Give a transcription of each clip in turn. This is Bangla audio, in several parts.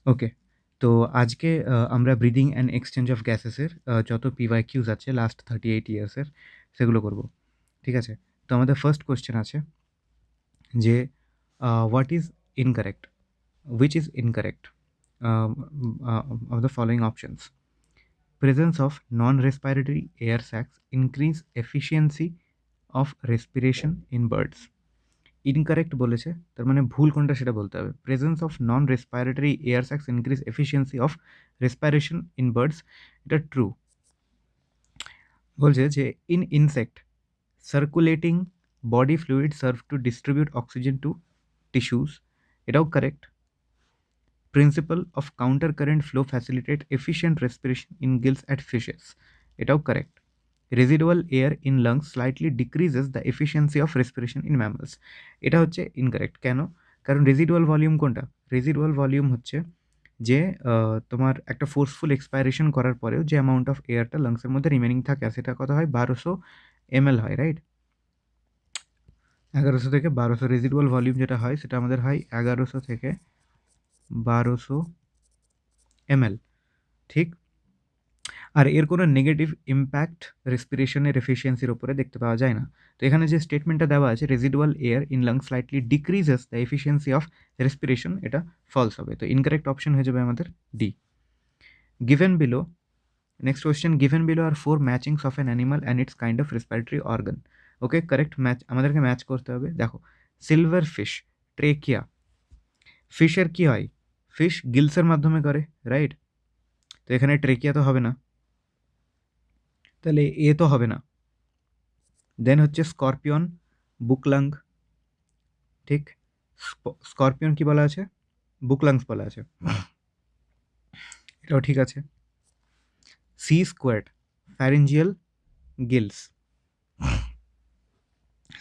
ওকে। তো আজকে আমরা ব্রিদিং অ্যান্ড এক্সচেঞ্জ অফ গ্যাসেসের যত PYQs আছে লাস্ট 38 ইয়ার্সের সেগুলো করব। ঠিক আছে? তো আমাদের ফার্স্ট কোয়েশ্চেন আছে যে what is incorrect? Which is incorrect of the following options? Presence of non-respiratory air sacs increase efficiency of respiration in birds. Incorrect বলেছে, তার মানে ভুল কোনটা সেটা বলতে হবে। Presence of non respiratory air sacs increase efficiency of respiration in birds, এটা ট্রু। বলছে যে in insect circulating body fluid serve to distribute oxygen to tissues, এটাও correct. Principle of counter current flow facilitate efficient respiration in gills at fishes, এটাও correct. Residual air in lungs slightly decreases the efficiency of respiration in mammals, এটা হচ্ছে ইনকারেক্ট। কেন? কারণ রেজিডুয়াল ভলিউম কোনটা? রেজিডুয়াল ভলিউম হচ্ছে যে তোমার একটা ফোর্সফুল এক্সপাইরেশন করার পরেও যে অ্যামাউন্ট অফ এয়ারটা লাংসের মধ্যে রিমেনিং থাকে, আর সেটা কত হয়? 1200 ml হয়, রাইট? 1100 থেকে 1200 রেজিডুয়াল ভলিউম যেটা হয় সেটা আমাদের হয় 1100 থেকে 1200 ml, ঠিক? আর এর কোনো নেগেটিভ ইম্প্যাক্ট রেসপিরেশনের এফিসিয়েন্সির উপরে দেখতে পাওয়া যায় না। তো এখানে যে স্টেটমেন্টটা দেওয়া আছে residual air in lungs slightly decreases the efficiency of respiration, এটা ফলস হবে। তো ইনকারেক্ট অপশন হয়ে যাবে আমাদের D. Given below, next question, given below are 4 matchings of an animal and its kind of respiratory organ. Okay, correct match, আমাদেরকে ম্যাচ করতে হবে। দেখো, সিলভার ফিশ ট্রেকিয়া, ফিশের কী হয়? ফিশ গিলসের মাধ্যমে করে, রাইট? তো এখানে ট্রেকিয়া তো হবে না, তাহলে এ তো হবে না। দেন হচ্ছে স্করপিয়ন বুকলাং, ঠিক? স্করপিয়ন কি বলা আছে? বুকলাংস বলা আছে, এটাও ঠিক আছে। Sea squirt pharyngeal gills,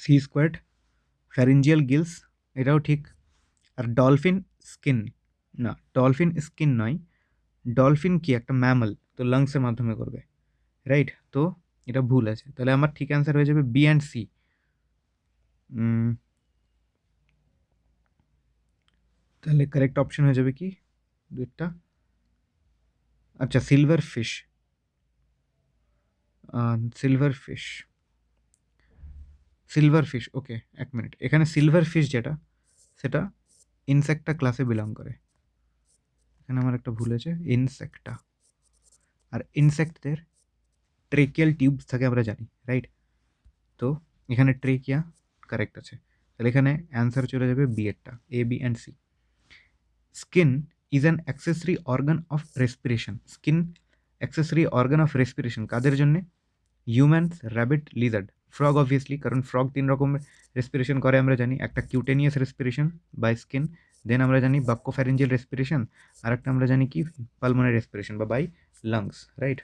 sea squirt pharyngeal gills, এটাও ঠিক। আর ডলফিন স্কিন, না ডলফিন স্কিন নয়, ডলফিন কি একটা ম্যামল, তো লাংসের মাধ্যমে করবে, রাইট? তো এটা ভুল আছে, তাহলে আমার ঠিক অ্যান্সার হয়ে যাবে বি অ্যান্ড সি। তাহলে কারেক্ট অপশন হয়ে যাবে কি দুইটা? আচ্ছা, silver fish, silver fish, silver fish, okay এক মিনিট, এখানে সিলভার ফিশ যেটা সেটা ইনসেক্টা ক্লাসে বিলং করে, এখানে আমার একটা ভুল আছে, ইনসেক্টা। আর ইনসেক্টদের ট্রেকিয়াল টিউবস থাকে আমরা জানি, রাইট? তো এখানে ট্রেকিয়া কারেক্ট আছে, তাহলে এখানে অ্যান্সার চলে যাবে বি এরটা, A B and C. Skin is an accessory organ of respiration, skin accessory organ of respiration কাদের জন্যে? Humans, rabbit, lizard. Frog obviously, কারণ ফ্রগ 3 রকমের রেসপিরেশন করে আমরা জানি, একটা cutaneous respiration by skin, then আমরা জানি বাক্কোফ্যারেঞ্জিয়াল রেসপিরেশন, আর একটা আমরা জানি কি পালমোনারি রেসপিরেশন বা বাই লাংস, রাইট?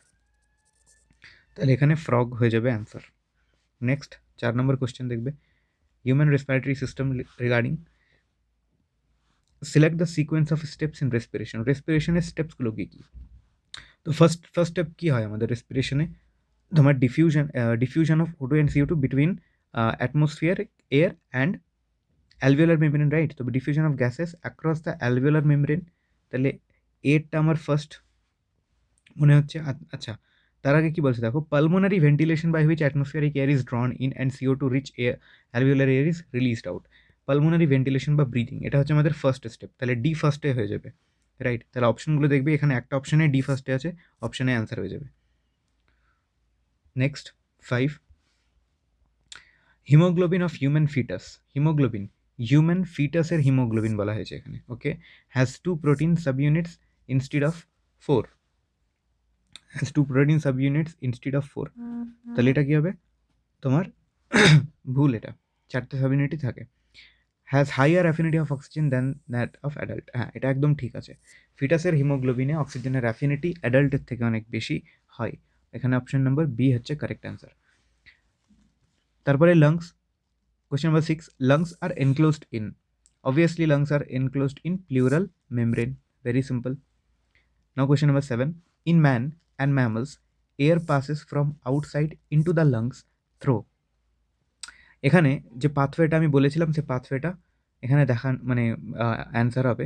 তাহলে এখানে ফ্রগ হয়ে যাবে অ্যান্সার। নেক্সট 4 নম্বর কোশ্চেন দেখবে, human respiratory system regarding select the sequence of steps in respiration, রেসপিরেশনের স্টেপসগুলো কী কী? তো ফার্স্ট স্টেপ কী হয় আমাদের রেসপিরেশনে? তোমার diffusion of O2 and CO2 between atmospheric air and alveolar membrane, right? তবে diffusion of gases across the alveolar membrane, তাহলে এরটা আমার ফার্স্ট মনে হচ্ছে। আচ্ছা, তার আগে কী বলছে দেখো, pulmonary ventilation by which atmospheric air is drawn in and CO2 rich air alveolar air is released out. Pulmonary ventilation বা ব্রিদিং, এটা হচ্ছে আমাদের ফার্স্ট স্টেপ, তাহলে ডি ফার্স্টে হয়ে যাবে, রাইট? তাহলে অপশনগুলো দেখবে, এখানে একটা অপশনে ডি ফার্স্টে আছে, অপশনে অ্যান্সার হয়ে যাবে। Next 5, haemoglobin of human foetus, haemoglobin human ফিটাসের হিমোগ্লোবিন বলা হয়েছে এখানে, okay, has 2 protein sub units instead of 4, has 2 protein sub units instead of 4, তাহলে এটা কী হবে তোমার? ভুল, এটা 4টে সাব ইউনিটই থাকে। Has higher affinity of oxygen than that of adult, হ্যাঁ এটা একদম ঠিক আছে। ফিটাসের হিমোগ্লোবিনে অক্সিজেনের অ্যাফিনিটি অ্যাডাল্টের থেকে অনেক বেশি হয়, এখানে অপশন নাম্বার বি হচ্ছে কারেক্ট অ্যান্সার। তারপরে lungs, question number 6, lungs are enclosed in, obviously lungs are enclosed in pleural membrane, very simple. Now question number 7, in man and mammals air passes from outside into the lungs through, এখানে যে পাথওয়েটা আমি বলেছিলাম সে পাথওয়েটা এখানে দেখান মানে অ্যান্সার হবে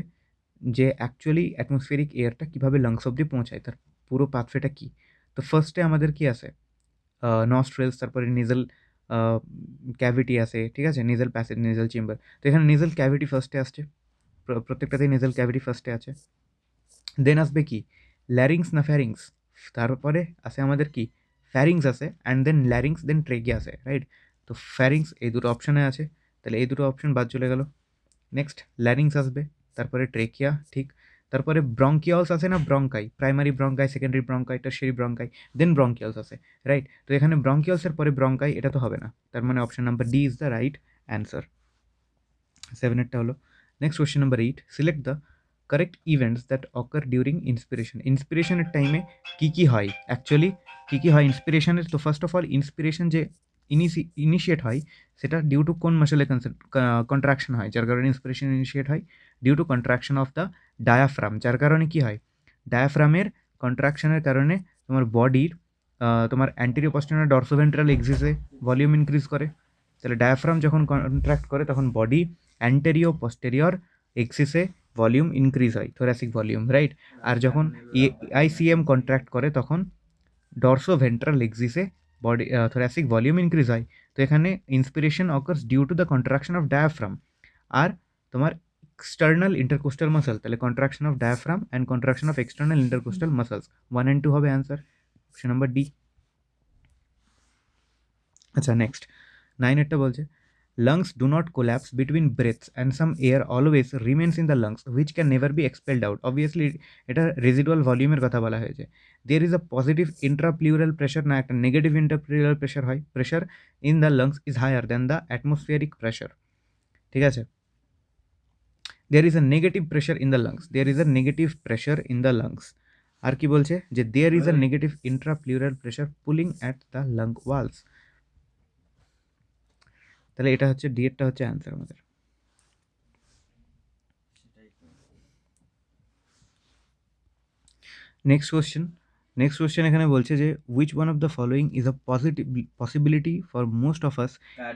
যে অ্যাকচুয়ালি অ্যাটমসফিয়ারিক এয়ারটা কীভাবে লাংস অব্দি পৌঁছায়, তার পুরো পাথওয়েটা কী। তো ফার্স্টে আমাদের কি আছে, নস্ট্রেলস, তারপরে নেজাল ক্যাভিটি আছে, ঠিক আছে, নেজাল প্যাসেজ, নেজাল চেম্বার। তো এখানে নেজাল ক্যাভিটি ফার্স্টে আসছে, প্রত্যেকটাতেই নেজাল ক্যাভিটি ফার্স্টে আছে। দেন আসবে কি ল্যারিংস না ফ্যারিংস, তারপরে আসে আমাদের কি ফ্যারিংস আছে, অ্যান্ড দেন ল্যারিংস, দেন ট্রেকিয়া আছে, রাইট। তো ফ্যারিংস এই দুটো অপশানে আছে, তাহলে এই দুটো অপশন বাদ চলে গেল। নেক্সট ল্যারিংস আসবে, তারপরে ট্রেকিয়া, ঠিক। তারপরে ব্রঙ্কিয়ালস আছে না, bronchi, primary bronchi, secondary bronchi, tertiary bronchi, then bronchioles আছে, রাইট। তো এখানে ব্রঙ্কিয়ালসের পরে ব্রঙ্কাই, এটা তো হবে না, তার মানে option number D is the right answer. 7-এরটা হলো। Next question number 8, select the correct events that occur during inspiration. ইন্সপিরেশনের টাইমে কী কী হয়, অ্যাকচুয়ালি কী কী হয় ইন্সপিরেশনের। তো ফার্স্ট অফ অল ইন্সপিরেশন যে ইনিশিয়েট হয় সেটা ডিউ টু কোন মাসেলে কন্ট্রাকশন হয়, যার কারণে ইন্সপিরেশন ইনিশিয়েট হয় due to contraction of the diaphragm. যার কারণে কি হয়, ডায়াফ্রামের কন্ট্রাকশনের কারণে তোমার বডির তোমার অ্যান্টেরিও পস্টেরিয়র ডরসোভেন্ট্রাল এক্সিসে ভলিউম ইনক্রিজ করে। তাহলে ডায়াফ্রাম যখন কন্ট্রাক্ট করে তখন বডি অ্যান্টেরিও পস্টেরিয়র এক্সিসে ভলিউম ইনক্রিজ হয়, থোরাসিক ভলিউম, রাইট। আর যখন আইসিএম কন্ট্রাক্ট করে তখন ডরসোভেন্ট্রাল এক্সিসে বডি থোরাসিক ভলিউম ইনক্রিজ হয়। তো এখানে inspiration occurs due to the contraction of diaphragm আর তোমার এক্সটার্নাল ইন্টারকোস্টাল মাসল। তাহলে contraction of diaphragm and contraction of external intercostal muscles, 1 and 2 হবে অ্যান্সার, অপশন নাম্বার ডি। আচ্ছা নেক্সট 9-এরটা বলছে lungs do not collapse between breaths and some air always remains in the lungs which can never be expelled out. Obviously এটা রেজিডুয়াল ভলিউমের কথা বলা হয়েছে। there is a positive intrapleural pressure না একটা নেগেটিভ ইন্টারপ্লুরাল প্রেশার হয়, pressure in the lungs is higher than the atmospheric pressure, ঠিক আছে। there is a negative pressure in the lungs, there is a negative pressure in the lungs। আর কি বলছে যে there is a negative intrapleural pressure pulling at the lung walls। তাহলে এটা হচ্ছে ডি এরটা হচ্ছে অ্যান্সার আমাদের। নেক্সট কোয়েশ্চেন এখানে বলছে যে which one of the following is a possibility for most of us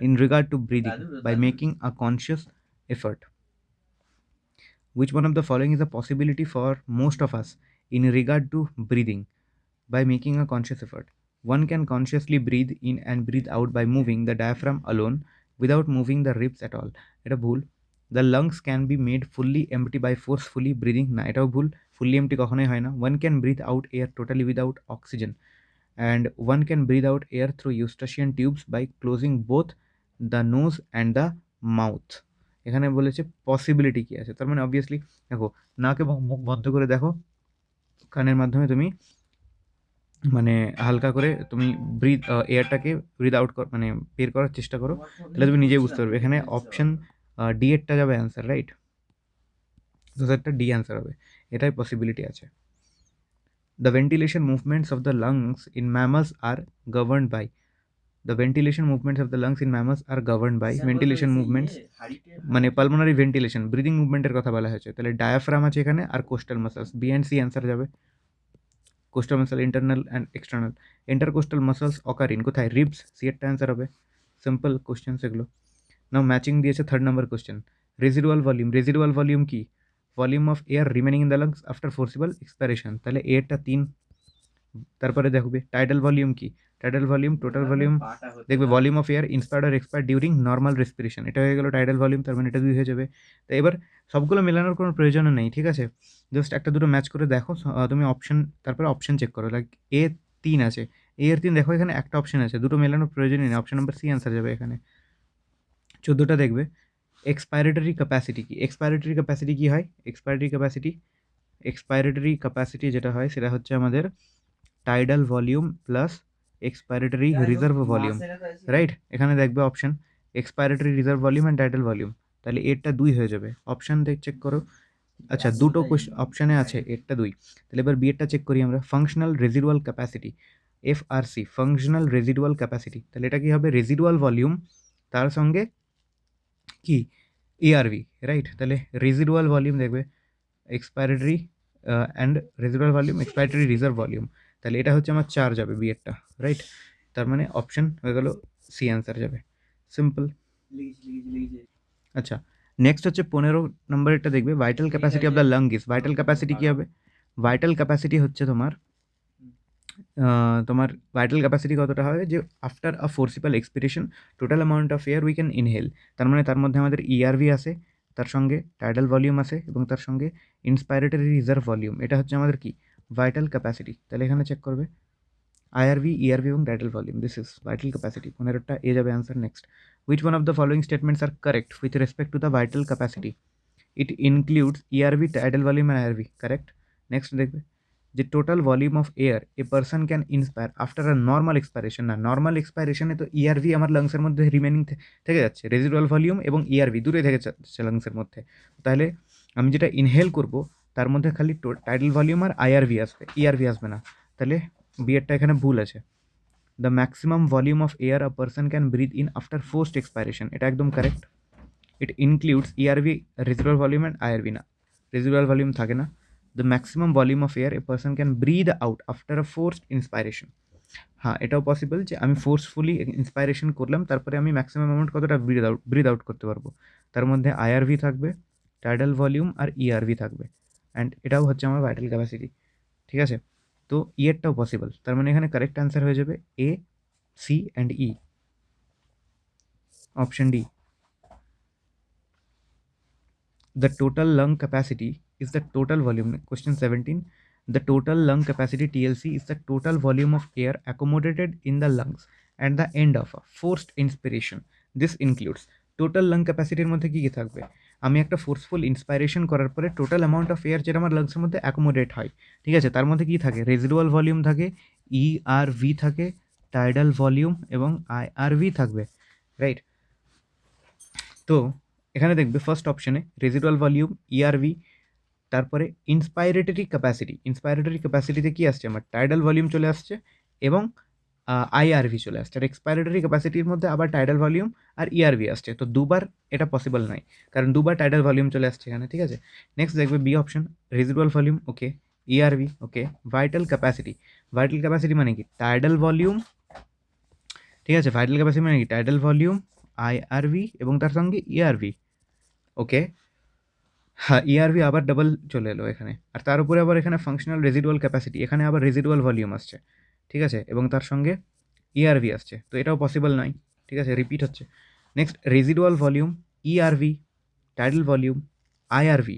in regard to breathing by making a conscious effort. Which one of the following is a possibility for most of us in regard to breathing by making a conscious effort? One can consciously breathe in and breathe out by moving the diaphragm alone without moving the ribs at all. এটা ভুল। The lungs can be made fully empty by forcefully breathing, না এটাও ভুল, fully empty কখনোই হয় না। One can breathe out air totally without oxygen and one can breathe out air through eustachian tubes by closing both the nose and the mouth। এখানে বলেছে পসিবিলিটি কী আছে, তার মানে অবভিয়াসলি দেখো নাকে মুখ বন্ধ করে দেখো, কানের মাধ্যমে তুমি মানে হালকা করে তুমি এয়ারটাকে ব্রিথ আউট মানে বের করার চেষ্টা করো, তাহলে তুমি নিজেই বুঝতে পারবে। এখানে অপশন ডি এরটা যাবে অ্যান্সার, রাইট। তো একটা ডি অ্যান্সার হবে, এটাই পসিবিলিটি আছে। The ventilation movements of the lungs in mammals are governed by, the ventilation movements of the lungs in mammals are governed by ventilation movements মানে পালমোনারি ভেন্টিলেশন, ব্রিদিং মুভমেন্টের কথা বলা হয়েছে। তাহলে ডায়াফ্রাম আছে এখানে আর costal muscles, B and C answer যাবে। Costal muscle internal and external, intercostal muscles occur in কোথায়, রিবস, সি এরটা অ্যান্সার হবে। সিম্পল কোশ্চেন সেগুলো। নাও ম্যাচিং দিয়েছে 3rd number question, residual volume কি, volume of air remaining in the lungs after forcible expiration, তাহলে এরটা 3। তারপরে দেখবে টাইডাল ভলিউম কি, টাইডাল ভলিউম টোটাল ভলিউম, দেখবে ভলিউম অফ এয়ার ইন্সপায়ার্ড আর এক্সপায়ার্ড ডিউরিং নর্মাল রেসপিরেশন, এটা হয়ে গেল টাইডাল ভলিউম, তার মানে এটা 2 হয়ে যাবে। তো এবার সবগুলো মেলানোর কোনো প্রয়োজন নেই, ঠিক আছে, জাস্ট একটা দুটো ম্যাচ করে দেখো তুমি অপশন, তারপরে অপশন চেক করো। লাইক এ 3 আছে, এ এর 3 দেখো এখানে একটা অপশন আছে, দুটো মেলানোর প্রয়োজনই নেই, অপশন নাম্বার সি অ্যান্সার যাবে এখানে। 14টা দেখবে এক্সপাইরেটরি ক্যাপাসিটি কি, এক্সপাইরেটরি ক্যাপাসিটি কি হয়, এক্সপাইরেটরি ক্যাপাসিটি যেটা হয় সেটা হচ্ছে আমাদের tidal volume plus expiratory reserve volume, right. এখানে দেখবে option expiratory reserve volume and tidal volume, তাহলে এরটা 2 হয়ে যাবে। অপশান চেক করো, আচ্ছা দুটো অপশানে আছে, এরটা 2, তাহলে এবার বি এরটা চেক করি আমরা। Functional residual capacity, FRC, functional residual capacity, তাহলে এটা কি হবে, রেজিডুয়াল ভলিউম তার সঙ্গে কি এআরভি, রাইট। তাহলে রেজিডুয়াল ভলিউম দেখবে এক্সপাইরেটরি অ্যান্ড রেজিডুয়াল ভলিউম, এক্সপাইরেটরি রিজার্ভ ভলিউম, তাহলে এটা হচ্ছে আমার 4 যাবে বি এরটা, রাইট। তার মানে অপশন হয়ে গেল সি অ্যান্সার যাবে, সিম্পল। আচ্ছা নেক্সট হচ্ছে 15 নম্বরেরটা দেখবে vital capacity of the lung is. Vital capacity কী হবে? ভাইটাল ক্যাপাসিটি হচ্ছে তোমার ভাইটাল ক্যাপাসিটি কতটা হবে যে after a ফোর্সিবল expiration total amount of air we can inhale. তার মানে তার মধ্যে আমাদের ইআরভি আছে, তার সঙ্গে টাইডাল ভলিউম আছে এবং তার সঙ্গে ইন্সপাইরেটরি রিজার্ভ ভলিউম। এটা হচ্ছে আমাদের কি ভাইটাল ক্যাপাসিটি। তাহলে এখানে চেক করবে আইআরভি, ইআরভি এবং tidal volume, this is vital capacity. 15টা এ যাবে answer. Next, which one of the following statements are correct with respect to the vital capacity? It includes ERV, tidal volume and IRV. Correct. Next দেখবে যে total volume of air a person can inspire after a normal expiration. না, নর্মাল এক্সপাইরেশনে তো ইআরভি আমার লাংসের মধ্যে রিমেনিং থেকে যাচ্ছে, রেজিডুয়াল ভলিউম এবং ইআরভি দূরে থেকে যাচ্ছে লাংসের মধ্যে। তাহলে আমি যেটা ইনহেল করব তার মধ্যে খালি টাইডাল ভলিউম আর আইআরভি আসবে, ইআরভি আসবে না। তাহলে বিয়েরটা এখানে ভুল আছে। The maximum volume of air a person can breathe in after forced expiration, এটা একদম correct. It includes ERV, residual volume and IRV না, রেজিডুয়াল ভলিউম থাকে না। The maximum volume of air a person can breathe out after a forced inspiration. হ্যাঁ, এটাও পসিবল যে আমি ফোর্সফুলি ইন্সপাইরেশন করলাম, তারপরে আমি ম্যাক্সিমাম অ্যামাউন্ট কতটা ব্রিথ আউট করতে পারবো। তার মধ্যে আইআরভি থাকবে, টাইডাল ভলিউম আর ইআরভি থাকবে। অ্যান্ড এটাও হচ্ছে আমার ভাইটাল ক্যাপাসিটি। ঠিক আছে, তো ইয়েরটাও পসিবল। তার মানে এখানে কারেক্ট অ্যান্সার হয়ে যাবে A, C and E, option D. The total lung capacity is the total volume. Question 17. The total lung capacity TLC is the total volume of air accommodated in the lungs at the end of a forced inspiration. This includes total lung ক্যাপাসিটির মধ্যে কী কী থাকবে? আমি একটা ফোর্সফুল ইন্সপাইরেশন করার পরে টোটাল অ্যামাউন্ট অফ এয়ার যেটা আমার লাংসের মধ্যে অ্যাকোমোডেট হয়, ঠিক আছে, তার মধ্যে কী থাকে? রেজিডুয়াল ভলিউম থাকে, ইআরভি থাকে, টাইডাল ভলিউম এবং আইআরভি থাকবে, রাইট? তো এখানে দেখবে ফার্স্ট অপশনে রেজিডুয়াল ভলিউম, ইআরভি, তারপরে ইন্সপাইরেটরি ক্যাপাসিটি। ইন্সপাইরেটরি ক্যাপাসিটিতে কী আসছে? আমার টাইডাল ভলিউম চলে আসছে এবং আইআরভি চলে আসছে। আর এক্সপাইরেটরি ক্যাপাসিটির মধ্যে আবার টাইডাল ভলিউম আর ইআরভি আসছে। তো দুবার এটা পসিবল নয়, কারণ দুবার টাইডাল ভলিউম চলে আসছে এখানে, ঠিক আছে। নেক্সট দেখবে বি অপশন, রেজিডুয়াল ভলিউম, ওকে, ইআরভি, ওকে, ভাইটাল ক্যাপাসিটি। ভাইটাল ক্যাপাসিটি মানে কি? টাইডাল ভলিউম, ঠিক আছে, ভাইটাল ক্যাপাসিটি মানে কি? টাইডাল ভলিউম, আইআরভি এবং তার সঙ্গে ইআরভি, ওকে। হ্যাঁ, ইআরভি আবার ডাবল চলে এলো এখানে। আর তার উপরে আবার এখানে ফাংশনাল রেজিডুয়াল ক্যাপাসিটি, এখানে আবার রেজিডুয়াল ভলিউম আসছে, ঠিক আছে, এবং তার সঙ্গে ইআরভি আসছে। তো এটাও পসিবল নয়, ঠিক আছে, রিপিট হচ্ছে। Next, residual volume, ERV, tidal volume, IRV,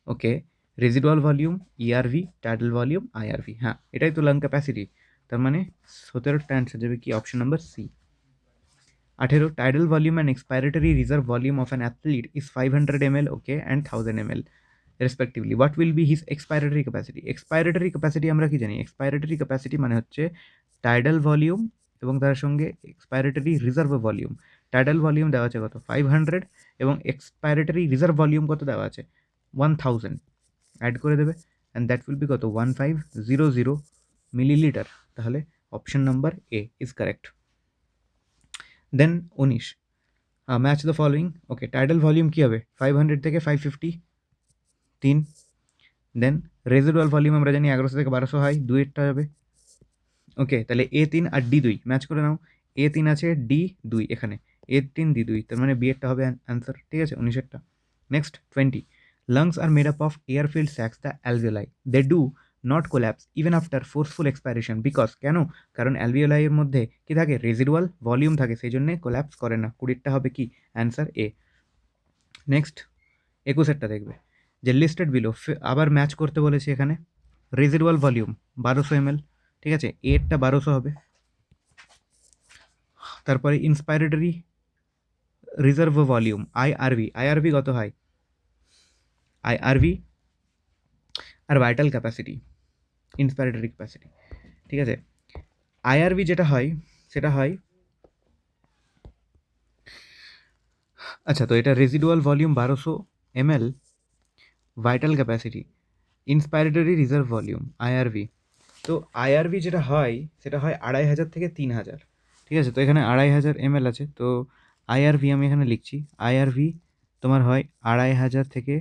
okay, residual volume, ERV, tidal volume, IRV. হ্যাঁ, এটাই তো লাং ক্যাপাসিটি। তার মানে 17টা অ্যান্সার যাবে কি? Option number C. 18, tidal volume and expiratory reserve volume of an athlete is 500 ml, okay, and 1000 ml respectively. What will be his expiratory capacity? expiratory capacity আমরা কি জানি? expiratory capacity মানে হচ্ছে tidal volume এবং তার সঙ্গে expiratory reserve volume. tidal volume দেওয়া আছে কত? 500 এবং expiratory reserve volume কত দেওয়া আছে? 1000 অ্যাড করে দেবে and that will be কত? 1500 মিলিলিটার। তাহলে option number A is correct. Then 19, match the following, okay, tidal volume কী হবে? 500 থেকে 550, 3। দেন রেজিডুয়াল ভলিউম আমরা জানি 1100 থেকে 1200 হয়, 2-এরটা হবে, ওকে। তাহলে A3 আর D2 ম্যাচ করে নাও। A3 আছে, D2 এখানে, A3 D2, তার মানে বিয়েরটা হবে অ্যান্সার, ঠিক আছে, 19-এরটা। Next 20, lungs are made up of air filled sacs, the alveoli. They do not collapse even after forceful expiration because কেন? কারণ অ্যালভিওলাই এর মধ্যে কি থাকে? রেজিডুয়াল ভলিউম থাকে, সেই জন্যে কোল্যাপস করে না। 20টা হবে কি? অ্যান্সার এ। নেক্সট 21-এরটা দেখবে যে লিস্টেড বিলো, আবার ম্যাচ করতে বলেছে এখানে। রেজিডুয়াল ভলিউম 1200 ml, ঠিক আছে, এরটা 1200 হবে। তারপরে ইন্সপাইরেটরি রিজার্ভ ভলিউম, আইআরভি, আইআরভি কত হয়? আইআরভি আর ভাইটাল ক্যাপাসিটি, ইন্সপাইরেটরি ক্যাপাসিটি, ঠিক আছে। আইআরভি যেটা হয় সেটা হয়, আচ্ছা, তো এটা residual volume 1200 ml, vital capacity, inspiratory reserve volume, IRV. তো আইআরভি যেটা হয় সেটা হয় 2500 থেকে 3000, ঠিক আছে। তো এখানে 2500 ml আছে, তো আইআরভি আমি এখানে লিখছি, আইআরভি তোমার হয় 2500 থেকে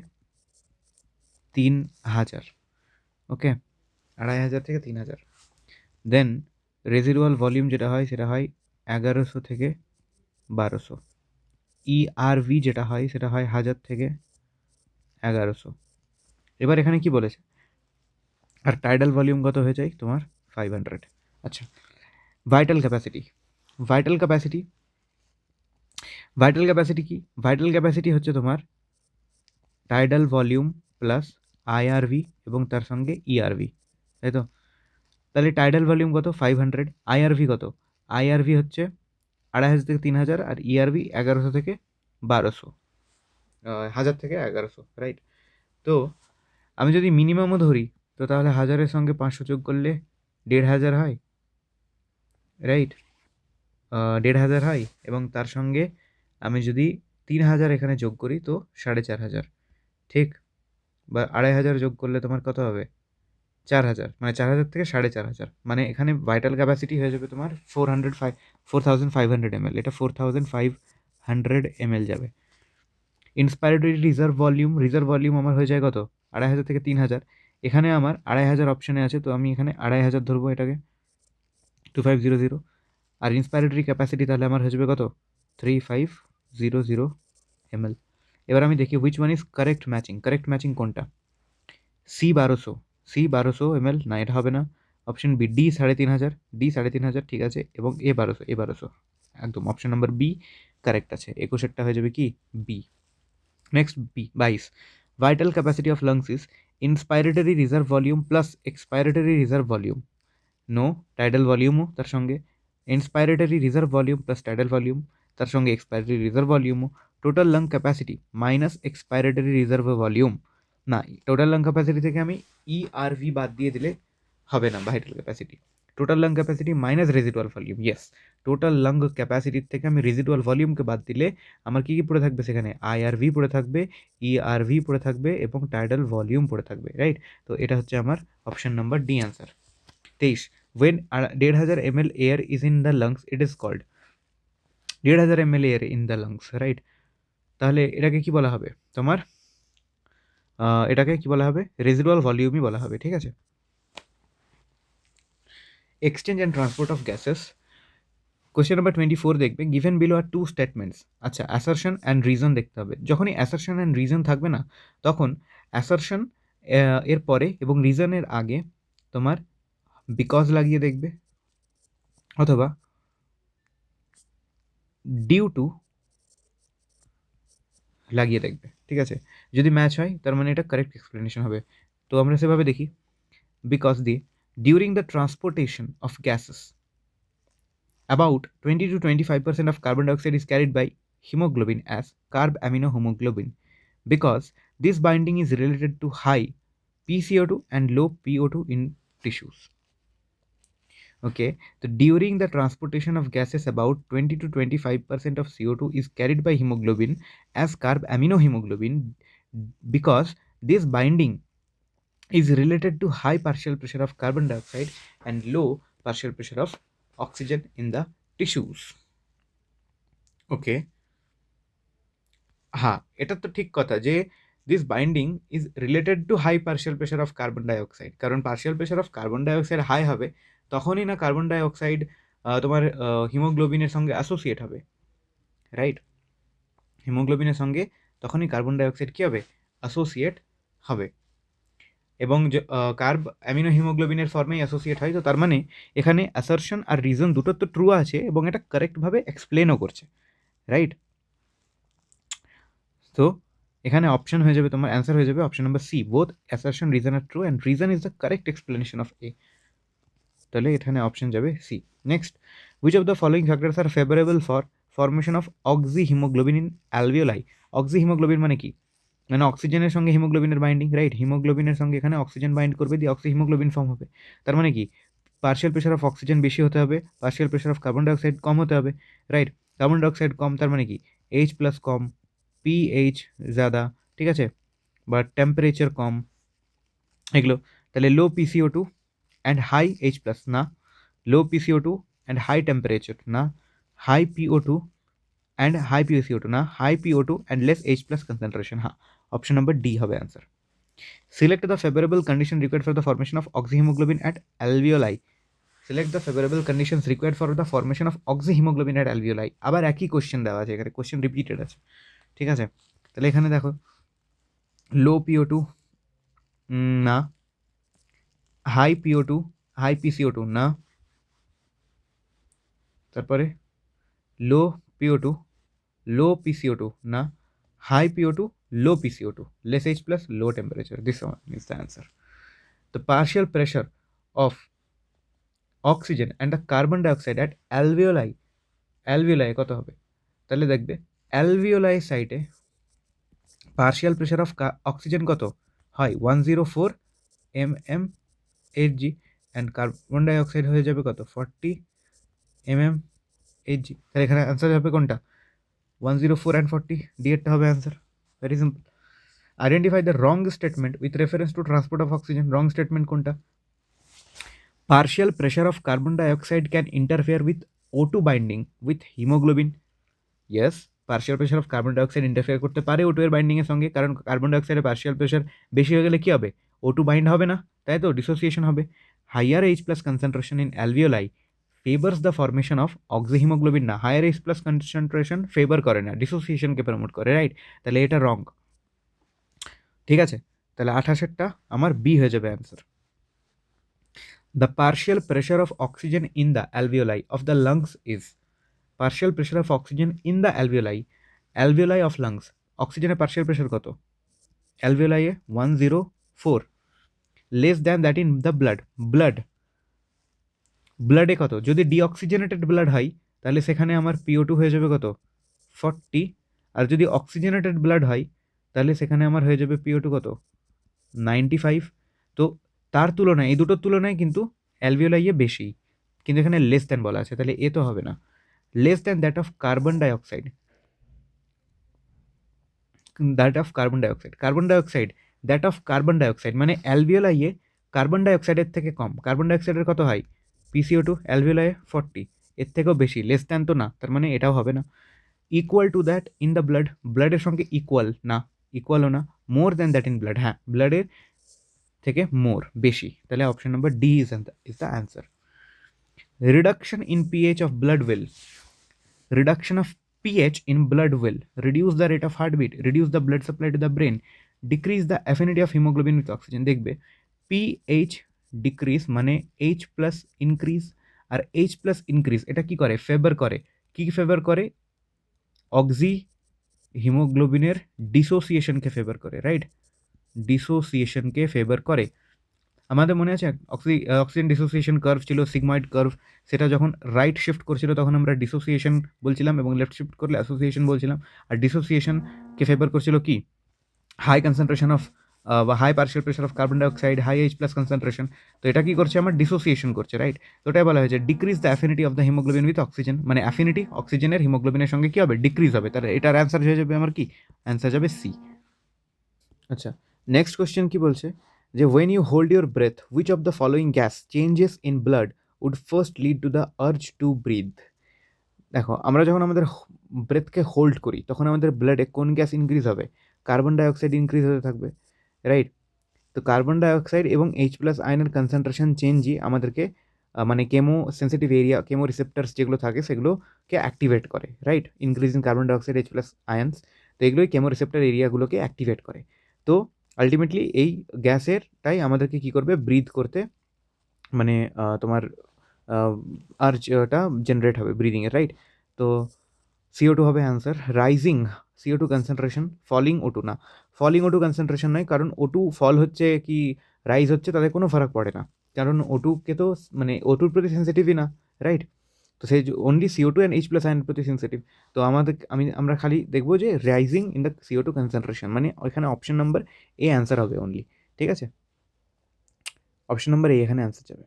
3000, ওকে, 2500 থেকে 3000। দেন রেজিডুয়াল ভলিউম যেটা হয় সেটা হয় 1100 থেকে 1200, ERV যেটা হয় সেটা হয় 1000 থেকে 1100। এবার এখানে কি বলেছে, আর টাইডাল ভলিউম কত হয়ে যায় তোমার 500। আচ্ছা, vital capacity. Vital capacity vital capacity কি? ভাইটাল ক্যাপাসিটি হচ্ছে তোমার টাইডাল ভলিউম প্লাস IRV এবং তার সঙ্গে ERV, তাই তো? তাহলে টাইডাল ভলিউম কত 500, IRV কত? IRV হচ্ছে 2500 থেকে 3000, আর ERV 1100 থেকে 1200, 1000 থেকে 1100, রাইট? তো আমি যদি মিনিমামও ধরি তো তাহলে 1000-এর সঙ্গে 500 যোগ করলে 1500 হয়, রাইট? 1500 হয়, এবং তার সঙ্গে আমি যদি 3000 এখানে যোগ করি তো 4500, ঠিক? বা 2500 যোগ করলে তোমার কত হবে 4000, মানে 4000 থেকে 4500, মানে এখানে ভাইটাল ক্যাপাসিটি হয়ে যাবে তোমার 4500 ml, এটা 4500 ml যাবে। ইন্সপায়ারেটরি রিজার্ভ ভলিউম আমার হয়ে যায় কত 2500 থেকে 3000, এখানে আমার 2500 অপশানে আছে, তো আমি এখানে 2500 ধরবো এটাকে 2500, আর ইন্সপায়ারেটরি ক্যাপাসিটি তাহলে আমার হয়ে যাবে কত 3500 ml। এবার আমি দেখি which one is correct matching কোনটা? C1200 ml, না এটা হবে না। অপশন বি D3500, ঠিক আছে, এবং A1200 একদম অপশন নাম্বার বি কারেক্ট আছে। 21-এরটা হয়ে যাবে কি B. Next B 22, vital capacity of lungs is inspiratory reserve volume plus expiratory reserve volume, no tidal ভলিউমও তার সঙ্গে, inspiratory reserve volume plus tidal volume তার সঙ্গে এক্সপাইরেটরি রিজার্ভ ভলিউমও, total lung capacity minus expiratory reserve volume, না টোটাল লাং ক্যাপাসিটি থেকে আমি ERV বাদ দিয়ে দিলে হবে না vital capacity. Total lung capacity minus residual volume, yes, total lung ক্যাপাসিটির থেকে আমি রেজিডুয়াল ভলিউমকে বাদ দিলে আমার কী কী পড়ে থাকবে সেখানে? IRV পড়ে থাকবে, ERV পড়ে থাকবে, এবং টাইডাল ভলিউম পড়ে থাকবে, রাইট? তো এটা হচ্ছে আমার option number D answer. 23, when 1500 ml air is in the lungs it is called 1500 ml air in the lungs, right? তাহলে এটাকে কি বলা হবে তোমার? এটাকে কি বলা হবে? রেজিডুয়াল ভলিউমই বলা হবে, ঠিক আছে। Exchange and transport of gases, question number 24 দেখবে, গিভেন বিলো আর টু স্টেটমেন্টস। আচ্ছা, অ্যাসারশন অ্যান্ড রিজন দেখতে হবে। যখনই অ্যাসারশন অ্যান্ড রিজন থাকবে না, তখন অ্যাসারশন এর পরে এবং রিজনের আগে তোমার বিকজ লাগিয়ে দেখবে, অথবা ডিউ টু লাগিয়ে দেখবে, ঠিক আছে। যদি ম্যাচ হয় তার মানে এটা কারেক্ট এক্সপ্লেনেশন হবে। তো আমরা সেভাবে দেখি, বিকজ দিয়ে during the transportation of gases about 20 to 25% of carbon dioxide is carried by hemoglobin as carb amino hemoglobin, because this binding is related to high PCO2 and low PO2 in tissues. Okay, so during the transportation of gases about 20 to 25% of CO2 is carried by hemoglobin as carb amino hemoglobin, because this binding is related to high partial pressure of carbon dioxide and low partial pressure of oxygen in the tissues. Okay, হ্যাঁ, এটা তো ঠিক কথা যে this binding is related to high partial pressure of carbon dioxide, কারণ partial pressure of carbon dioxide high হবে তখনই না কার্বন ডাইঅক্সাইড তোমার হিমোগ্লোবিনের সঙ্গে অ্যাসোসিয়েট হবে, রাইট? হিমোগ্লোবিনের সঙ্গে তখনই কার্বন ডাইঅক্সাইড কী হবে? অ্যাসোসিয়েট হবে, এবং কার্ব অ্যামিনো হিমোগ্লোবিনের ফর্মেই অ্যাসোসিয়েট হয়। তো তার মানে এখানে অ্যাসারশন আর রিজন দুটোর তো ট্রু আছে এবং এটা কারেক্টভাবে এক্সপ্লেনও করছে, রাইট? তো এখানে অপশন হয়ে যাবে, তোমার অ্যান্সার হয়ে যাবে option number C, both assertion reason are true and reason is the correct explanation of A. তাহলে এখানে অপশন যাবে C. Next, which of the following factors are favourable for formation of oxy haemoglobin in alveoli? Oxy haemoglobin মানে কি? মানে অক্সিজেনের সঙ্গে হিমোগ্লোবিনের বাইন্ডিং, রাইট? হিমোগ্লোবিনের সঙ্গে এখানে অক্সিজেন বাইন্ড করবে, দিয়ে অক্সি হিমোগ্লোবিন ফর্ম হবে। তার মানে কি? পার্শিয়াল প্রেশার অফ অক্সিজেন বেশি হতে হবে, partial pressure of carbon dioxide কম হতে হবে, রাইট? কার্বন ডাইঅক্সাইড কম তার মানে কি? H+ কম, pH ज़्यादा, ঠিক আছে, বা টেম্পারেচার কম, এগুলো। তাহলে লো PCO2 অ্যান্ড হাই H+, না। Low PCO2 and high temperature, না। High PO2 and high PCO2, না। High PO2 and less H+ concentration, হ্যাঁ, অপশন নাম্বার ডি হবে answer. Select the favourable condition required for the formation of oxyhaemoglobin at alveoli. Select the favourable conditions required for the formation of oxyhaemoglobin at alveoli. আবার একই কোশ্চেন দেওয়া আছে, এখানে কোশ্চেন রিপিটেড আছে, ঠিক আছে। তাহলে এখানে দেখো লো PO2 না, হাই PO2 হাই PCO2 না, তারপরে লো PO2 লো PCO2 না, high PO2 low PCO2, less H plus low temperature. This one is the answer. The partial pressure of oxygen and the carbon dioxide at alveoli কত হবে? তাহলে দেখবে alveoli সাইটে পার্শিয়াল প্রেশার অফ অক্সিজেন কত হয় 104 mmHg অ্যান্ড কার্বন ডাইঅক্সাইড হয়ে যাবে কত 40 mmHg। তাহলে এখানে অ্যান্সার হবে কোনটা? 104 অ্যান্ড 40, ডিএরটা হবে answer. Very simple. Identify the wrong statement with reference to transport of oxygen. Wrong statement কোনটা? Partial pressure of carbon dioxide can interfere with O2 binding with haemoglobin. Yes, partial pressure of carbon dioxide interfere করতে পারে O2 এর বাইন্ডিংয়ের সঙ্গে, কারণ কার্বন ডাইঅক্সাইডের পার্শিয়াল প্রেশার বেশি হয়ে গেলে কী হবে? O2 বাইন্ড হবে না, তাই তো, ডিসোসিয়েশন হবে। Higher H plus concentration in alveoli favours the formation of oxyhaemoglobin না, higher H plus concentration favour করে না, ডিসোসিয়েশনকে প্রমোট করে, রাইট? তাহলে এটা রং, ঠিক আছে। তাহলে 28টা আমার বি হয়ে যাবে answer. The partial pressure of oxygen in the alveoli of the lungs is, partial pressure of oxygen in the alveoli of lungs, অক্সিজেনের পার্শিয়াল প্রেশার কত? অ্যালভিওলাইয়ে 104, less than that in the ব্লাডে কত? যদি ডিঅক্সিজেনেটেড ব্লাড হয় তাহলে সেখানে আমার PO2 হয়ে যাবে কত? 40, আর যদি অক্সিজেনেটেড ব্লাড হয় তাহলে সেখানে আমার হয়ে যাবে PO2 কত? 95। তো তার তুলনায়, এই দুটোর তুলনায় কিন্তু অ্যালভিওলাইয়ে বেশি, কিন্তু এখানে লেস দ্যান বলা আছে, তাহলে এ তো হবে না। Less than that of carbon dioxide, that of carbon dioxide মানে অ্যালভিওলাইয়ে কার্বন ডাইঅক্সাইডের থেকে কম। কার্বন ডাইঅক্সাইডের কত হয়? PCO2, অ্যালভিওলাইয়ে 40, এর থেকেও বেশি, লেস দ্যান তো না, তার মানে এটাও হবে না। Equal to that in the ব্লাডের সঙ্গে ইকুয়াল না, ইকুয়ালও না। More than that in blood, হ্যাঁ, ব্লাডের থেকে মোর, বেশি, তাহলে option number D is the answer. Reduction in pH of blood will, reduction of pH in blood will reduce the rate of heartbeat, reduce the blood supply to the brain, decrease the affinity of hemoglobin with oxygen। দেখবে pH ডিক্রিজ মানে H প্লাস ইনক্রিজ, আর H প্লাস ইনক্রিজ এটা কি করে? ফেভার করে। কি ফেভার করে? অক্সি হিমোগ্লোবিনের ডিসোসিয়েশনকে ফেভার করে, রাইট? ডিসোসিয়েশনকে ফেভার করে। আমাদের মনে আছে অক্সিজেন ডিসোসিয়েশন কার্ভ ছিল সিগময়েড কার্ভ, সেটা যখন রাইট শিফট করছিল তখন আমরা ডিসোসিয়েশন বলছিলাম এবং লেফট শিফট করলে অ্যাসোসিয়েশন বলছিলাম। আর ডিসোসিয়েশনকে ফেভার করছিল কি? হাই কনসেন্ট্রেশন অফ বা high partial pressure of carbon dioxide, high H plus concentration. তো এটা কি করছে? আমার ডিসোসিয়েশন করছে, রাইট? তো ওটাই বলা হয়েছে decrease the affinity of the haemoglobin with oxygen, মানে অ্যাফিনিটি অক্সিজেনের হিমোগ্লোবিনের সঙ্গে কী হবে? ডিক্রিজ হবে। তাহলে এটার অ্যান্সার হয়ে যাবে আমার কি? অ্যান্সার যাবে সি। আচ্ছা, নেক্সট কোয়েশ্চেন কি বলছে যে when you hold your breath which of the following gas changes in blood would first lead to the urge to breathe. দেখো, আমরা যখন আমাদের ব্রেথকে হোল্ড করি তখন আমাদের ব্লাডে কোন গ্যাস ইনক্রিজ হবে? কার্বন ডাইঅক্সাইড ইনক্রিজ হতে থাকবে, রাইট? তো কার্বন ডাইঅক্সাইড এবং H প্লাস আয়নের কনসেন্ট্রেশন চেঞ্জই আমাদেরকে মানে chemo sensitive area, chemo receptors যেগুলো থাকে সেগুলোকে অ্যাক্টিভেট করে, right? Increase in carbon dioxide, H plus আয়ন্স, তো এগুলোই কেমো রিসেপ্টার এরিয়াগুলোকে অ্যাক্টিভেট করে। তো আলটিমেটলি এই গ্যাসেরটাই আমাদেরকে কী করবে? ব্রিথ করতে, মানে তোমার আর্জটা জেনারেট হবে ব্রিদিংয়ের, রাইট? তো CO2 হবে answer. Rising CO2 concentration, falling O2 না, ফলিং O2 কনসেন্ট্রেশন নয়, কারণ O2 ফল হচ্ছে কি রাইজ হচ্ছে তাতে কোনো ফারাক পড়ে না, কারণ O2কে তো মানে O2-র প্রতি সেন্সিটিভই না, রাইট? তো সেই only CO2 and H plus আয়নের প্রতি সেন্সিটিভ। তো আমরা খালি দেখবো যে rising in the CO2 concentration, মানে ওইখানে অপশন নাম্বার এ অ্যান্সার হবে অনলি, ঠিক আছে? অপশন নাম্বার এ এখানে অ্যান্সার যাবে।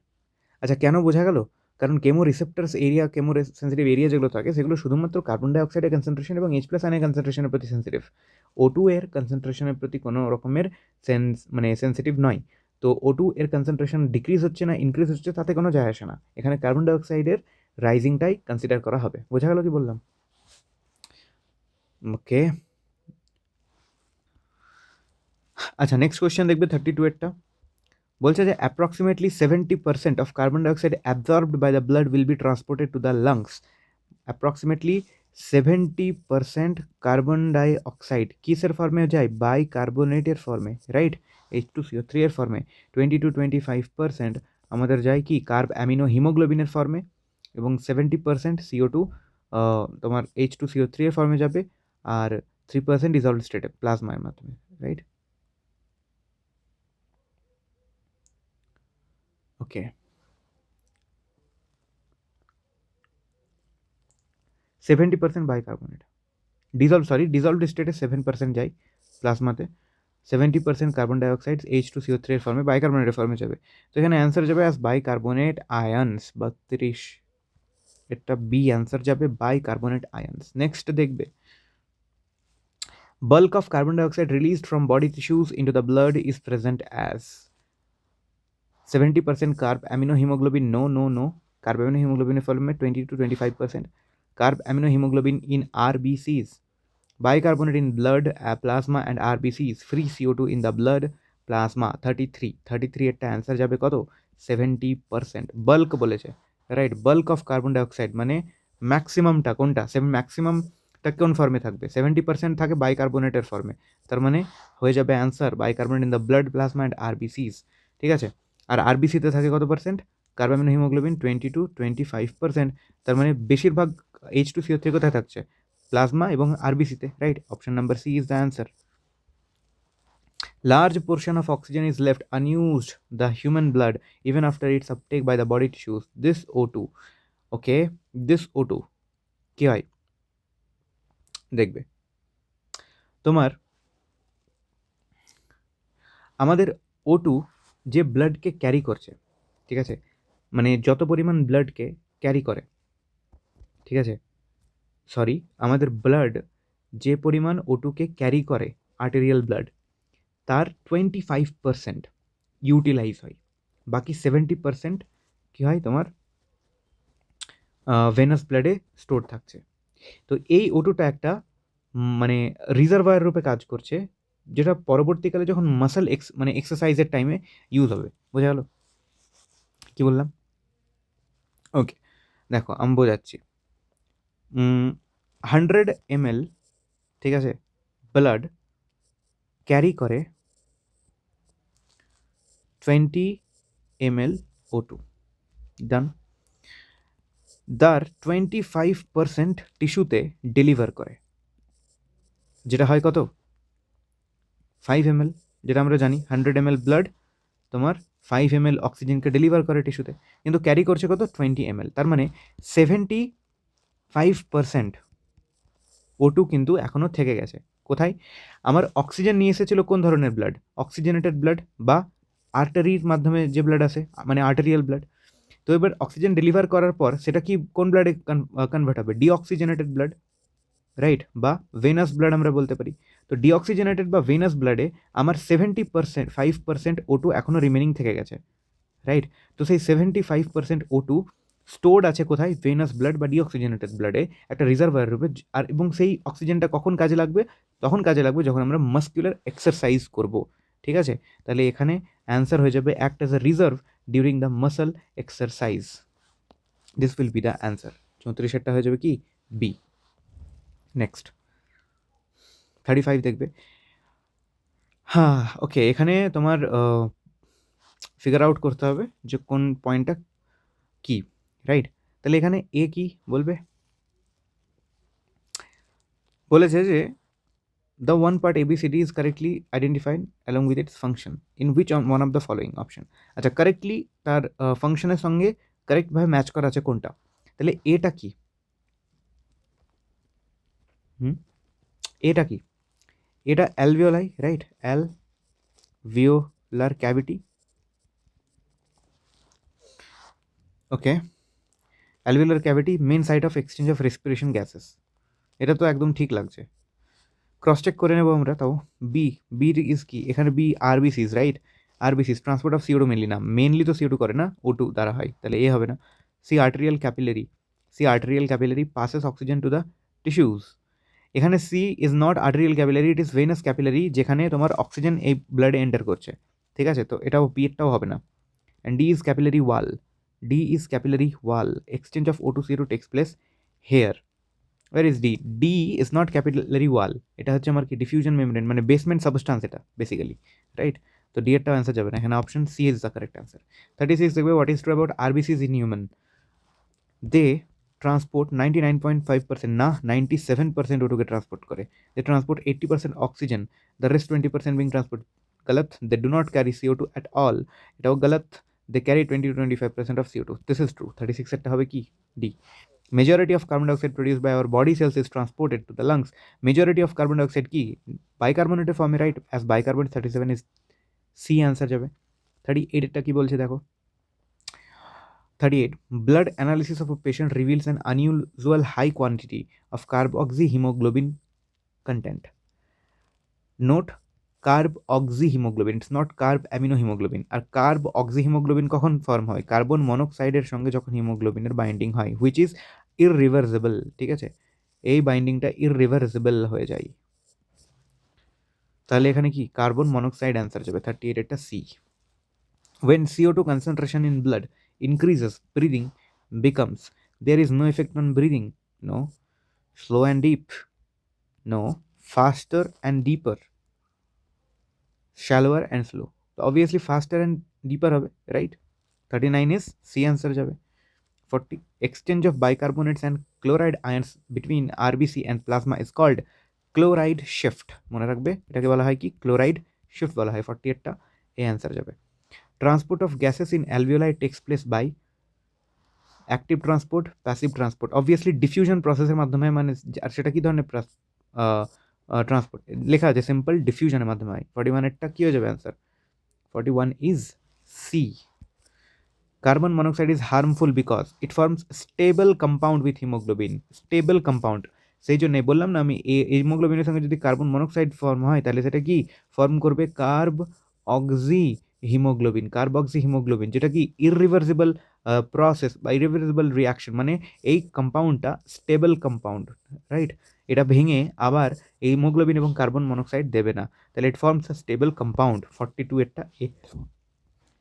আচ্ছা, কেন বোঝা গেল? কারণ chemo receptors area, chemo sensitive area যেগুলো থাকে সেগুলো শুধুমাত্র কার্বন ডাইঅক্সাইডের কনসেন্ট্রেশন এবং H প্লাস আয়নের কনসেন্ট্রেশনের প্রতি সেন্সিটিভ। O2 এর কনসেন্ট্রেশনের প্রতি কোনো রকমের মানে সেন্সিটিভ নয়। তো O2 এর কনসেন্ট্রেশন ডিক্রিজ হচ্ছে না ইনক্রিজ হচ্ছে তাতে কোনো যায় আসে না, এখানে কার্বন ডাইঅক্সাইডের রাইজিংটাই কনসিডার করা হবে। বোঝা গেল কি বললাম? ওকে, আচ্ছা, নেক্সট কোয়েশ্চেন দেখবে 32 এরটা। বলছে যে approximately 70% of carbon dioxide absorbed by the blood will be transported to the lungs. Approximately 70% carbon dioxide কিসের ফর্মে যায়? বাইকার্বনেটের ফর্মে, রাইট, H2CO3 এর ফর্মে। 20-25% আমাদের যায় কি কার্ব অ্যামিনো হিমোগ্লোবিনের ফর্মে, এবং 70% CO2 তোমার H2CO3 এর ফর্মে যাবে, আর 3% ডিজলভড স্টেটে প্লাজমার মাধ্যমে, রাইট? ওকে, 70% বাইকার্বনেট, ডিজলভড স্টেটে 7% যায় প্লাজমাতে, 70% কার্বন ডাইঅক্সাইড H2CO3 এর ফর্মে বাইকার্বনেটের ফর্মে যাবে। তো এখানে অ্যান্সার যাবে অ্যাজ বাইকার্বনেট আয়নস, 32, এটা বি অ্যান্সার যাবে বাইকার্বনেট আয়নস। নেক্সট দেখবে, bulk of carbon dioxide released from body tissues into the blood is present as 70% carb amino hemoglobin, no, carb amino hemoglobin form 20-25%, carb amino hemoglobin in RBCs, bicarbonate in blood, plasma and RBCs, free CO2 in the blood, plasma 33 একটা অ্যান্সার যাবে কত? 70%। বাল্ক বলেছে, right, bulk of carbon dioxide মানে ম্যাক্সিমামটা কোনটা? ম্যাক্সিমামটা কোন ফর্মে থাকবে? 70% থাকে বাইকার্বনেটের ফর্মে, তার মানে হয়ে যাবে answer bicarbonate in the blood, plasma and RBCs, ঠিক আছে? আর আরবিসিতে থাকে কত পার্সেন্ট? কার্বন হিমোগ্লোবিন 20-25%, তার মানে বেশিরভাগ H2CO3 কোথায় থাকছে? প্লাজমা এবং আরবিসিতে, right? Option number C is the answer. Large portion of oxygen is left unused the human blood even after its uptake by the body tissues. This O2, okay, this O2 কি হয় দেখবে তোমার, আমাদের O2 যে ব্লাডকে ক্যারি করছে, ঠিক আছে, মানে যত পরিমাণ ব্লাডকে ক্যারি করে, ঠিক আছে, সরি, আমাদের ব্লাড যে পরিমাণ O2কে ক্যারি করে, আর্টেরিয়াল ব্লাড, তার 25% ইউটিলাইজ হয়, বাকি 70% কী হয় তোমার ভেনাস ব্লাডে স্টোর থাকছে। তো এই O2টা একটা মানে রিজার্ভায়ার রূপে কাজ করছে, যেটা পরবর্তীকালে যখন মাসেল মানে এক্সারসাইজের টাইমে ইউজ হবে। বোঝা গেল কি বললাম? ওকে, দেখো আমি বোঝাচ্ছি। 100 ml, ঠিক আছে, ব্লাড ক্যারি করে 20 ml O2, ডান। তার 25% টিস্যুতে ডেলিভার করে, যেটা হয় কত? 5 ml, যেটা আমরা জানি 100 ml ব্লাড তোমার 5 ml অক্সিজেনকে ডেলিভার করে টিস্যুতে, কিন্তু ক্যারি করছে কত? 20 ml, তার মানে 75% O2 কিন্তু এখনও থেকে গেছে। কোথায়? আমার অক্সিজেন নিয়ে এসেছিল কোন ধরনের ব্লাড? অক্সিজেনেটেড ব্লাড বা আর্টারির মাধ্যমে যে ব্লাড আসে, মানে আর্টেরিয়াল ব্লাড। তো এবার অক্সিজেন ডেলিভার করার পর সেটা কি কোন ব্লাডে কনভার্ট হবে? ডিঅক্সিজেনেটেড ব্লাড, রাইট, বা ভেনাস ব্লাড আমরা বলতে পারি। তো ডিঅক্সিজেনেটেড বা ভেনাস ব্লাডে আমার 75% O2 এখনও রিমেনিং থেকে গেছে, রাইট? তো সেই 75% O2 স্টোর্ড আছে কোথায়? ভেনাস ব্লাড বা ডিঅক্সিজেনেটেড ব্লাডে একটা রিজার্ভার রূপে। আর এবং সেই অক্সিজেনটা কখন কাজে লাগবে? তখন কাজে লাগবে যখন আমরা মাস্কুলার এক্সারসাইজ করব, ঠিক আছে? তাহলে এখানে অ্যান্সার হয়ে যাবে act as a reserve during the muscle exercise. This will be the answer. 34টা হয়ে যাবে কি? বি। নেক্সট 35 দেখবে। হ্যাঁ, ওকে, এখানে তোমার ফিগার আউট করতে হবে যে কোন পয়েন্টটা কি, রাইট? তাহলে এখানে এ কি বলবে? বলেছে যে the one part ABCD is correctly identified along with its function in which one of the following option. আচ্ছা, কারেক্টলি তার ফাংশনের সঙ্গে কারেক্টভাবে ম্যাচ করা আছে কোনটা? তাহলে এটা কি? এটা কি? এটা alveoli, right, alveolar cavity, okay, alveolar cavity main site of exchange of respiration gases. এটা তো একদম ঠিক লাগছে। ক্রস চেক করে নেবো আমরা তাও। বি ইজ কি? এখানে B RBCs, right, RBCs transport of CO2 mainly না, মেনলি তো CO2 করে না, O2 দ্বারা হয়, তাহলে এ হবে না। Arterial capillary passes oxygen to the tissues. এখানে C is not arterial capillary, it is venous capillary, যেখানে তোমার অক্সিজেন এই ব্লাডে এন্টার করছে, ঠিক আছে, তো এটাও বি এরটাও হবে না। And D is capillary wall, D is capillary wall, exchange of O2 CO2 takes place here. Where is D? D is not capillary wall, এটা হচ্ছে আমার কি ডিফিউশন মেমব্রেন, মানে বেসমেন্ট সাবস্টান্স এটা বেসিক্যালি, রাইট? তো ডি এরটাও অ্যান্সার যাবে না, এখানে option C is the correct answer. 36 দেখবে, what is true about RBCs in human? They transport 99.5%, না 97% O2 কে ট্রান্সপোর্ট করে। They transport 80% oxygen, the rest 20% being transport. গলত। They do not carry CO2 at all, এটাও গলত। They carry 20 to 25% of CO2, this is true. 36 এরটা হবে কি? D. Majority of carbon dioxide produced by our body cells is transported to the lungs. Majority of carbon dioxide কি bicarbonate form, right? As bicarbonate, 37 is C answer যাবে। 38 এটা কি বলছে দেখো। 38, blood analysis of a patient reveals an unusual high quantity of carboxyhemoglobin content. Note, carboxyhemoglobin, it's not carb aminohemoglobin। আর carboxyhemoglobin কখন ফর্ম হয়? কার্বন মনোক্সাইডের সঙ্গে যখন হিমোগ্লোবিনের বাইন্ডিং হয়, হুইচ ইজ ইররিভার্সিবল, ঠিক আছে? এই বাইন্ডিংটা ইররিভার্সিবল হয়ে যায়। তাহলে এখানে কি কার্বন মনোক্সাইড অ্যান্সার যাবে। 38 এটা C. When CO2 concentration in blood increases, breathing becomes, there is no effect on breathing, no. Slow and deep, no. Faster and deeper, shallower and slow, so obviously faster and deeper হবে, right? 39 is C answer যাবে। 40, exchange of bicarbonates and chloride ions between RBC and plasma is called chloride shift, মনে রাখবে এটাকে বলা হয় কি? ক্লোরাইড শিফট বলা হয়। 48 টা এ অ্যান্সার যাবে। Transport of gases in alveoli takes place by active transport, passive transport, obviously diffusion প্রসেসের মাধ্যমে, মানে আর সেটা কি ধরনের ট্রান্সপোর্ট লেখা আছে? সিম্পল ডিফিউশনের মাধ্যমে হয়। 41 এরটা কি হয়ে যাবে answer? 41 is C. Carbon monoxide is harmful because it forms stable compound with haemoglobin, stable compound. সেই জন্যই বললাম না আমি, হিমোগ্লোবিনের সঙ্গে যদি কার্বন মনোক্সাইড ফর্ম হয় তাহলে সেটা কি ফর্ম করবে? Carb oxy haemoglobin, carb oxy haemoglobin, যেটা কি ইররিভার্সিবল প্রসেস বা ইররিভার্সিবল রিয়াকশন, মানে এই কম্পাউন্ডটা স্টেবল কম্পাউন্ড, রাইট? এটা ভেঙে আবার এই হিমোগ্লোবিন এবং কার্বন মনোক্সাইড দেবে না, তাহলে ইট ফর্মস আ স্টেবল কম্পাউন্ড। 42 এরটা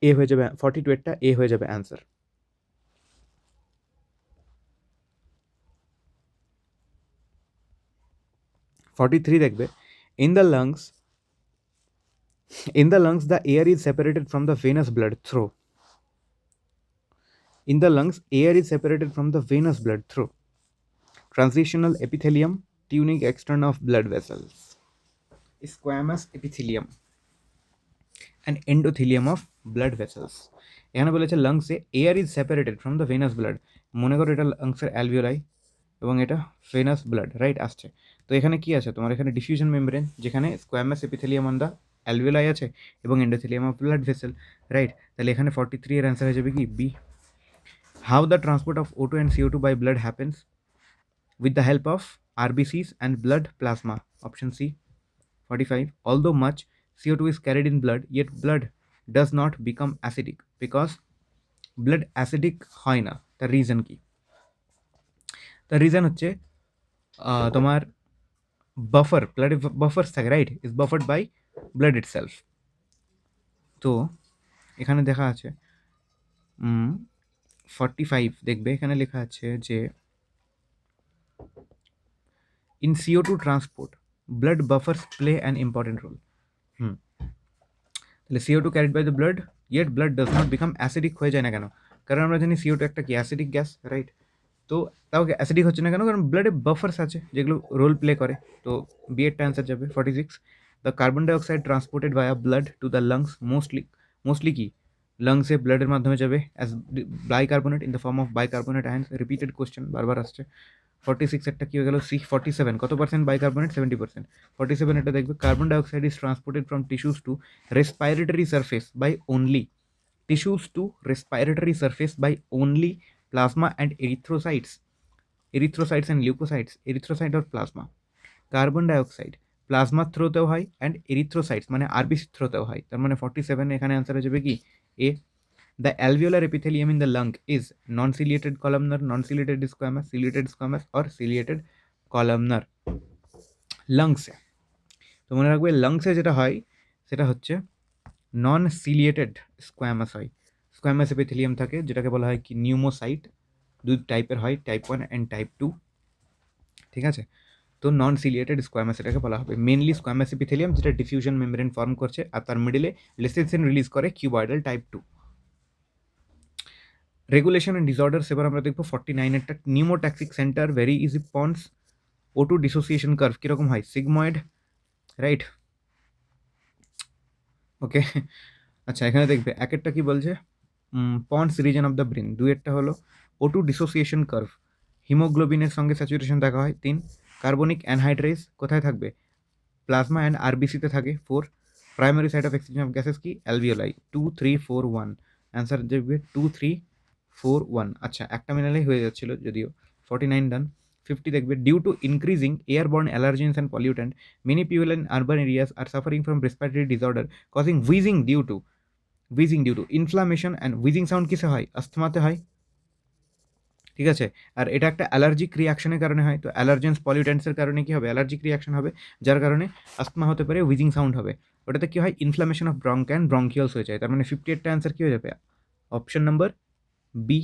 এ হয়ে যাবে, 42 এরটা এ হয়ে যাবে অ্যান্সার। 43 দেখবে, in the lungs the air is separated from the venous blood through, in the lungs air is separated from the venous blood through transitional epithelium, tuning external of blood vessels, squamous epithelium and endothelium of blood vessels। এখানে বলেছে লাংসে air is separated from the venous blood, মনে করো এটা লাংসের অ্যালভিওলাই এবং এটা ভেনাস ব্লাড, রাইট? আসছে, তো এখানে কি আছে তোমার? এখানে ডিফিউশন মেমব্রেন, যেখানে squamous epithelium on the alveoli আছে এবং endothelium of blood vessel, right? তাহলে এখানে 43 এর অ্যান্সার হয়ে যাবে কি? B. How the transport of O2 and CO2 by blood happens? With the help of RBCs and blood plasma, option C. 45, although much CO2 is carried in blood, yet blood does not become acidic because blood acidic হয় না। তার রিজন কি? তার রিজন হচ্ছে তোমার বাফার, ব্লাডে বাফার্স থাকে, right? Is buffered by blood itself. তো এখানে দেখা আছে 45 দেখবে, এখানে লেখা আছে যে in CO2 transport blood buffers play an important role. তাহলে CO2 carried by the blood, yet blood does not become acidic হয়ে যায় না কেন? কারণ আমরা জানি CO2 একটা কি অ্যাসিডিক গ্যাস, রাইট? তো তাও অ্যাসিডিক হচ্ছে না কেন? কারণ ব্লাডে বাফার্স আছে যেগুলো রোল প্লে করে। তো বি এরটা অ্যান্সার যাবে। 46, the carbon dioxide transported via blood to the lungs mostly কি লাংসে ব্লাডের মাধ্যমে যাবে as bicarbonate in the form of bicarbonate আয়ন্স। Repeated question, বারবার আসছে। 46 একটা কি হয়ে গেল? সি। 47, কত পার্সেন্ট বাইকার্বনেট? 70%। 47 এটা দেখবে, carbon dioxide is transported from tissues to respiratory surface by only plasma and erythrocytes and leukocytes, erythrocyte or plasma। Carbon dioxide plasma থ্রোতেও হয় অ্যান্ড এরিথ্রোসাইটস মানে আরবিসি থ্রোতেও হয়। তার মানে 47 এখানে অ্যান্সার হয়ে যাবে কি? A. The alveolar epithelium in the lung is non ciliated columnar, non ciliated squamous, ciliated squamous or ciliated columnar. লাংসে তো মনে রাখবে, লাংসে যেটা হয় সেটা হচ্ছে নন সিলিয়েটেড স্কোয়ামাস হয়। স্কোয়ামাস এপিথেলিয়াম থাকে যেটাকে বলা হয় কি নিউমোসাইট, দুই টাইপের হয়, টাইপ 1 অ্যান্ড টাইপ 2, ঠিক আছে। তো নন সিলিয়েটেড স্কোয়ামাস এটাকে বলা হবে। মেনলি স্কোয়ামাস এপিথেলিয়াম যেটা ডিফিউশন মেমব্রেন ফর্ম করছে আর তার মিডলে লেসিথিন রিলিজ করে cuboidal type 2। Regulation and disorders এবার আমরা দেখবো 49-এরটা। Pneumotaxic centre, very easy pons, O2 dissociation curve কীরকম হয়, সিগময়েড, রাইট? ওকে, আচ্ছা এখানে দেখবে এক একটা কি বলছে, pons region of the brain, দুইয়েরটা হলো O2 ডিসোসিয়েশন কার্ভ, হিমোগ্লোবিনের সঙ্গে স্যাচুরেশন দেখা হয় 3, কার্বনিক অ্যানহাইড্রেজ কোথায় থাকবে, প্লাজমা অ্যান্ড আরবিসিতে থাকে 4, primary site of exchange of gases কি, অ্যালভিওলাই, 2 3 4 1, অ্যান্সার দেখবে 2 3 4 1। আচ্ছা একটা মিনালেই হয়ে যাচ্ছিল যদিও। 49 ডান। 50 দেখবে, due to increasing airborne allergens and pollutant many people in urban areas are suffering from respiratory disorder causing wheezing due to inflammation and wheezing sound কিসে হয়, আস্থমাতে হয়, ঠিক আছে। আর এটা একটা অ্যালার্জিক রিয়াকশনের কারণে হয়, তো অ্যালার্জেন্স পলিউটেন্টসের কারণে কি হবে, অ্যালার্জিক রিয়াকশন হবে, যার কারণে আস্থমা হতে পারে, উইজিং সাউন্ড হবে। ওটাতে কি হয়, ইনফ্লামেশন অফ ব্রঙ্ক অ্যান্ড ব্রঙ্কিয়ালস হয়ে যায়। তার মানে 58টা অ্যান্সার কি হয়ে যাবে, অপশন নাম্বার বি,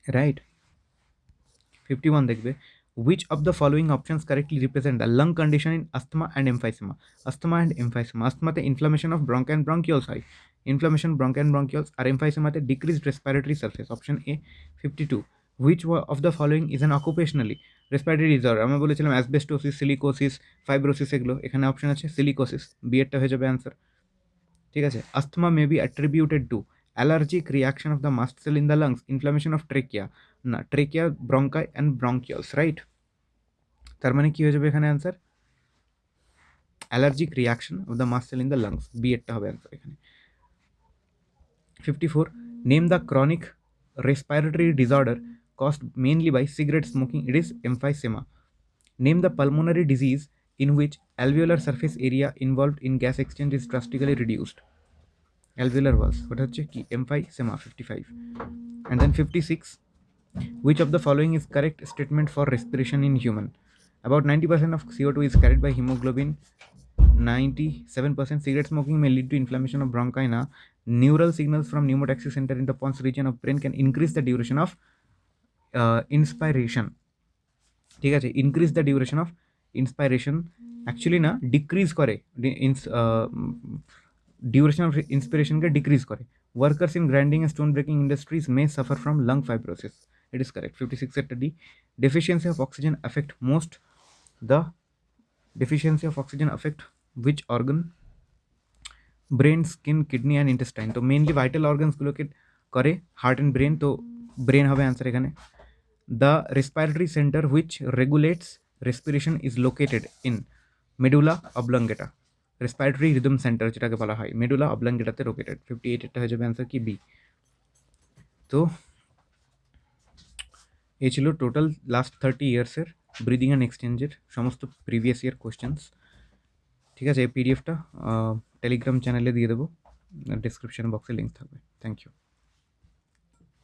রাইট। 51 দেখবে, which of the following options correctly represent the lung condition in asthma and emphysema? Asthma and emphysema, asthma te inflammation of bronchi and bronchioles হয়, inflammation bronchi and bronchioles, R emphysema তে decreased respiratory surface, option A 52. which of the following is an occupationally respiratory disorder? আমরা বলেছিলাম অ্যাসবেস্টোসিস, সিলিকোসিস, ফাইব্রোসিস, এগুলো এখানে অপশন আছে সিলিকোসিস, বি এরটা হয়ে যাবে অ্যান্সার, ঠিক আছে। Asthma may be attributed to allergic reaction of the mast cell in the lungs, inflammation of trachea, না ট্রেকিয়া, ব্রঙ্কাই অ্যান্ড ব্রঙ্কিয়ালস, রাইট। তার মানে কি হয়ে যাবে এখানে answer, allergic reaction of the mast cell in the lungs, B এরটা হবে অ্যান্সার এখানে। 54, name the chronic respiratory disorder caused mainly by cigarette smoking, it is emphysema. Name the pulmonary disease in which alveolar surface area involved in gas exchange is drastically reduced. Alveolar valves, ওটা হচ্ছে কি, emphysema, 55. And then 56, which of the following is correct statement for respiration in human? About 90% of CO2 is carried by hemoglobin, 97% cigarette smoking may lead to inflammation of bronchi, na neural signals from pneumotaxic center in the pons region of brain can increase the duration of inspiration, ঠিক আছে। Increase the duration of inspiration, actually না ডিক্রিজ করে, ডিউরেশন অফ ইন্সপিরেশনকে ডিক্রিজ করে। Workers in grinding and stone breaking industries may suffer from lung fibrosis, it is correct. 56 এরটা D. Deficiency of oxygen affect most the deficiency of oxygen affect which organ, brain, skin, kidney and intestine. তো মেনলি ভাইটাল অর্গানসগুলোকে করে হার্ট অ্যান্ড ব্রেন, তো ব্রেন হবে অ্যান্সার এখানে। The respiratory center which regulates respiration is located in medulla oblongata. Respiratory rhythm center যেটাকে বলা হয় medulla oblongata তে located। 58 এটা হয়ে যাবে অ্যান্সার কি, বি। তো এই ছিল টোটাল লাস্ট 30 ইয়ার্সের ব্রিদিং অ্যান্ড এক্সচেঞ্জের সমস্ত প্রিভিয়াস ইয়ার কোয়েশ্চেন্স, ঠিক আছে। এই পিডিএফটা টেলিগ্রাম চ্যানেলে দিয়ে দেবো, ডিসক্রিপশন বক্সে লিঙ্ক থাকবে। Thank you.